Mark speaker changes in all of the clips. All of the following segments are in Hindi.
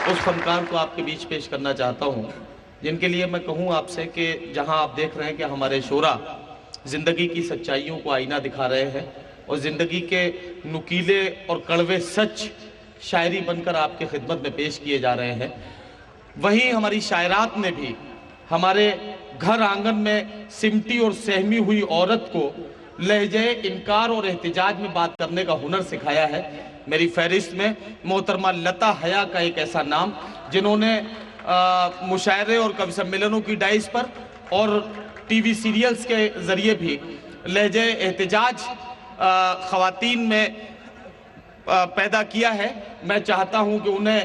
Speaker 1: उस फनकार को आपके बीच पेश करना चाहता हूँ, जिनके लिए मैं कहूँ आपसे कि जहाँ आप देख रहे हैं कि हमारे शोरा ज़िंदगी की सच्चाइयों को आईना दिखा रहे हैं और ज़िंदगी के नुकीले और कड़वे सच शायरी बनकर आपके खिदमत में पेश किए जा रहे हैं, वहीं हमारी शायरात ने भी हमारे घर आंगन में सिमटी और सहमी हुई औरत को लहजे इनकार और एहतिजाज में बात करने का हुनर सिखाया है। मेरी फहरिस्त में मोहतरमा लता हया का एक ऐसा नाम, जिन्होंने मुशायरे और कवि सम्मेलनों की डाइस पर और टीवी सीरियल्स के ज़रिए भी लहजे एहतिजाज ख़वातीन में पैदा किया है। मैं चाहता हूं कि उन्हें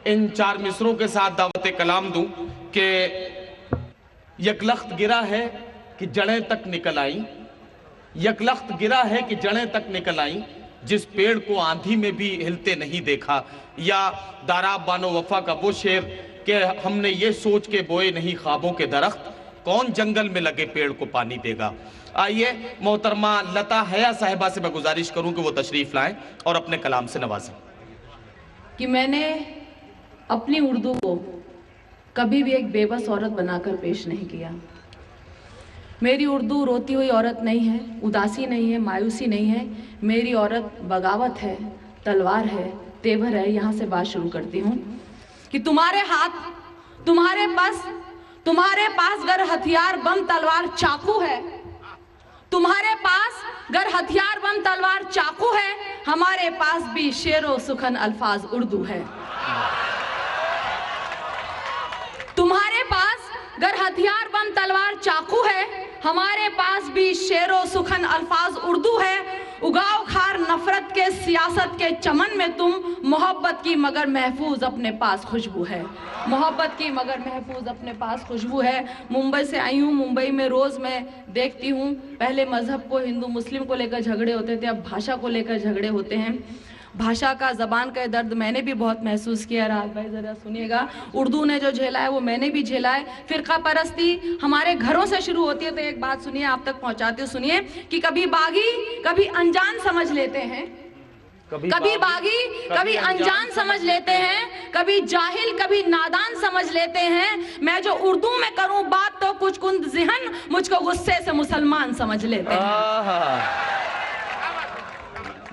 Speaker 1: इन चार मिसरों के साथ दावत कलाम दूं कि यकलख्त गिरा है कि जड़ें तक निकल आईं, यकलख्त गिरा है कि जड़ें तक निकल आईं, जिस पेड़ को आंधी में भी हिलते नहीं देखा। या दाराब बानो वफा का वो शेर कि हमने ये सोच के बोए नहीं ख्वाबों के दरख्त, कौन जंगल में लगे पेड़ को पानी देगा। आइए मोहतरमा लता हया साहिबा से मैं गुजारिश करूं कि वो तशरीफ लाएं और अपने कलाम से नवाजें।
Speaker 2: कि मैंने अपनी उर्दू को कभी भी एक बेबस औरत बनाकर पेश नहीं किया। मेरी उर्दू रोती हुई औरत नहीं है, उदासी नहीं है, मायूसी नहीं है। मेरी औरत बगावत है, तलवार है, तेवर है। यहाँ से बात शुरू करती हूँ कि तुम्हारे हाथ, तुम्हारे पास गर हथियार बम तलवार चाकू है, तुम्हारे पास गर हथियार बम तलवार चाकू है, हमारे पास भी शेरो सुखन अल्फाज उर्दू है। तुम्हारे पास गर हथियार बम तलवार चाकू है, हमारे पास भी शेरो सुखन अल्फाज उर्दू है। उगाओ खार नफरत के सियासत के चमन में तुम, मोहब्बत की मगर महफूज अपने पास खुशबू है, मोहब्बत की मगर महफूज अपने पास खुशबू है। मुंबई से आई हूँ, मुंबई में रोज़ मैं देखती हूँ, पहले मज़हब को, हिंदू मुस्लिम को लेकर झगड़े होते थे, अब भाषा को लेकर झगड़े होते हैं। भाषा का, ज़बान का दर्द मैंने भी बहुत महसूस किया। राहत भाई ज़रा सुनिएगा, उर्दू ने जो झेला है वो मैंने भी झेला है। फ़िरका परस्ती हमारे घरों से शुरू होती है, तो एक बात सुनिए, आप तक पहुंचाती हूँ, सुनिए कि कभी बागी कभी अनजान समझ लेते हैं, कभी बागी कभी अनजान समझ लेते हैं, कभी जाहिल कभी नादान समझ लेते हैं। मैं जो उर्दू में करूं बात तो कुछ कुंद ज़िहन, मुझको गुस्से से मुसलमान समझ लेते हैं।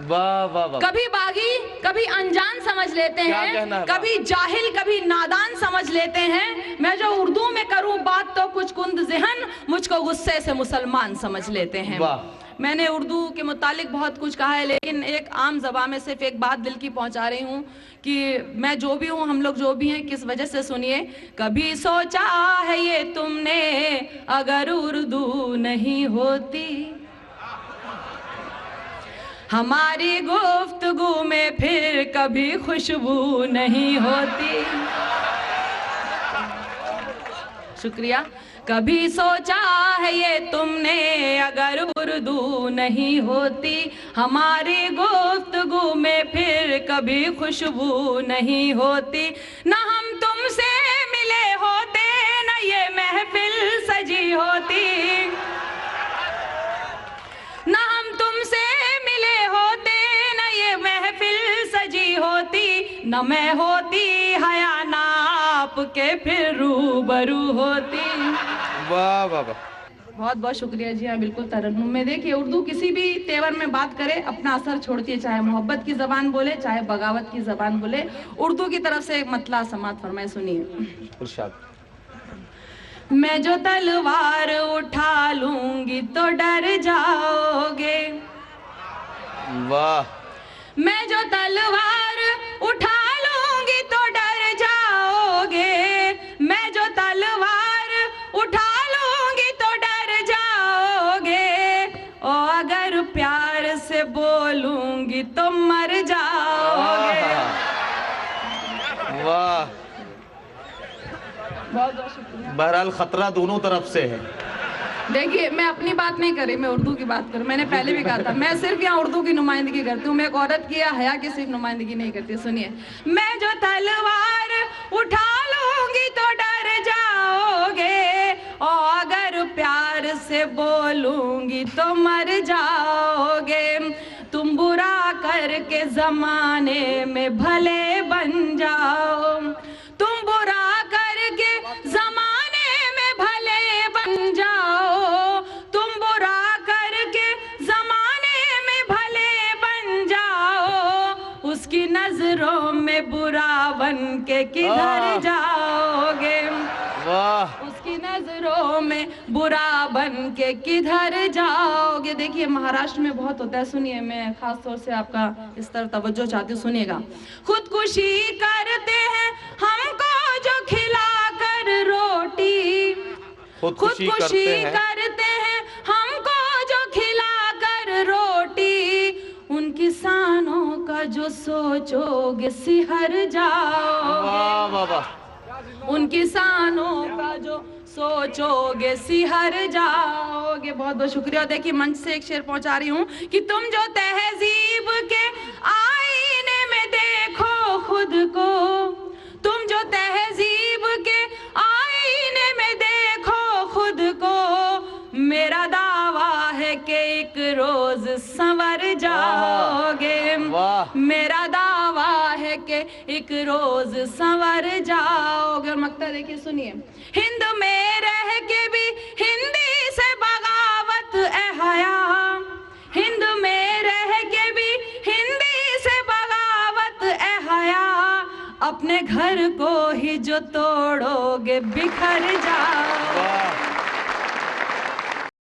Speaker 1: वाह वाह वाह।
Speaker 2: कभी बागी कभी अनजान समझ लेते हैं, कभी जाहिल कभी नादान समझ लेते हैं। मैं जो उर्दू में करूं बात तो कुछ कुंद ज़िहन, मुझको गुस्से से मुसलमान समझ लेते हैं। मैंने उर्दू के मुतालिक बहुत कुछ कहा है, लेकिन एक आम ज़बान में सिर्फ एक बात दिल की पहुंचा रही हूँ कि मैं जो भी हूँ, हम लोग जो भी हैं, किस वजह से, सुनिए। कभी सोचा है ये तुमने अगर उर्दू नहीं होती, हमारी गुफ्तगू में फिर कभी खुशबू नहीं होती। शुक्रिया। कभी सोचा है ये तुमने अगर उर्दू नहीं होती, हमारी गुफ्तगू में फिर कभी खुशबू नहीं होती। ना हम तुमसे मिले होते, ना ये महफिल सजी होती, ना हम तुमसे मिले होते, ना ये महफिल सजी होती, न मैं होती हया ना आपके फिर रूबरू होती।
Speaker 1: वाह वाह वाह,
Speaker 2: बहुत बहुत शुक्रिया जी। हाँ बिल्कुल तरन्नुम में। देखिए, उर्दू किसी भी तेवर में बात करे अपना असर छोड़ती है, चाहे मोहब्बत की ज़बान बोले, चाहे बगावत की ज़बान बोले। उर्दू की तरफ से एक मतला समात फरमाए, सुनिए। मैं जो तलवार उठा लूंगी तो डर जाओगे,
Speaker 1: वाह।
Speaker 2: मैं जो तलवार उठा लूंगी तो डर जाओगे, मैं जो तलवार उठा लूंगी तो डर जाओगे, और अगर प्यार से बोलूंगी तो मर जाओगे।
Speaker 1: वाह।
Speaker 2: बहुत बहुत शुक्रिया।
Speaker 1: बहरहाल खतरा दोनों तरफ से है।
Speaker 2: देखिए, मैं अपनी बात नहीं कर रही, मैं उर्दू की बात करूँ। मैंने पहले भी कहा था, मैं सिर्फ यहाँ उर्दू की नुमाइंदगी करती हूँ, मैं एक औरत की या हया की सिर्फ नुमाइंदगी नहीं करती। सुनिए। मैं जो तलवार उठा लूंगी तो डर जाओगे, और अगर प्यार से बोलूंगी तो मर जाओगे। तुम बुरा करके जमाने में भले बन जाओ, नजरों में बुरा बन के किधर जाओगे,
Speaker 1: वाह।
Speaker 2: उसकी नजरों में बुरा बन के किधर जाओगे। देखिए महाराष्ट्र में बहुत होता है, सुनिए, मैं खास तौर से आपका इस तरफ तवज्जो चाहती हूँ, सुनिएगा। खुदकुशी करते हैं हमको जो खिला कर रोटी, खुदकुशी करते हैं हमको जो खिला कर रोटी, उन किसानों का जो सोचोगे सिहर जाओगे,
Speaker 1: वाह वाह वाह।
Speaker 2: उन किसानों का जो सोचोगे सिहर जाओगे। बहुत बहुत शुक्रिया। देखिए मंच से एक शेर पहुंचा रही हूँ कि तुम जो तहजीब के आईने में देखो खुद को, तुम जो तहजीब के आईने में देखो खुद को, मेरा दावा है कि एक रोज संवर जाओगे, मेरा दावा है कि एक रोज संवर जाओगे। और मक्ता देखिए, सुनिए। हिंद में रह के भी हिंदी से बगावत ए हया, हिंद में रह के भी हिंदी से बगावत ए हया, अपने घर को ही जो तोड़ोगे बिखर जाओ।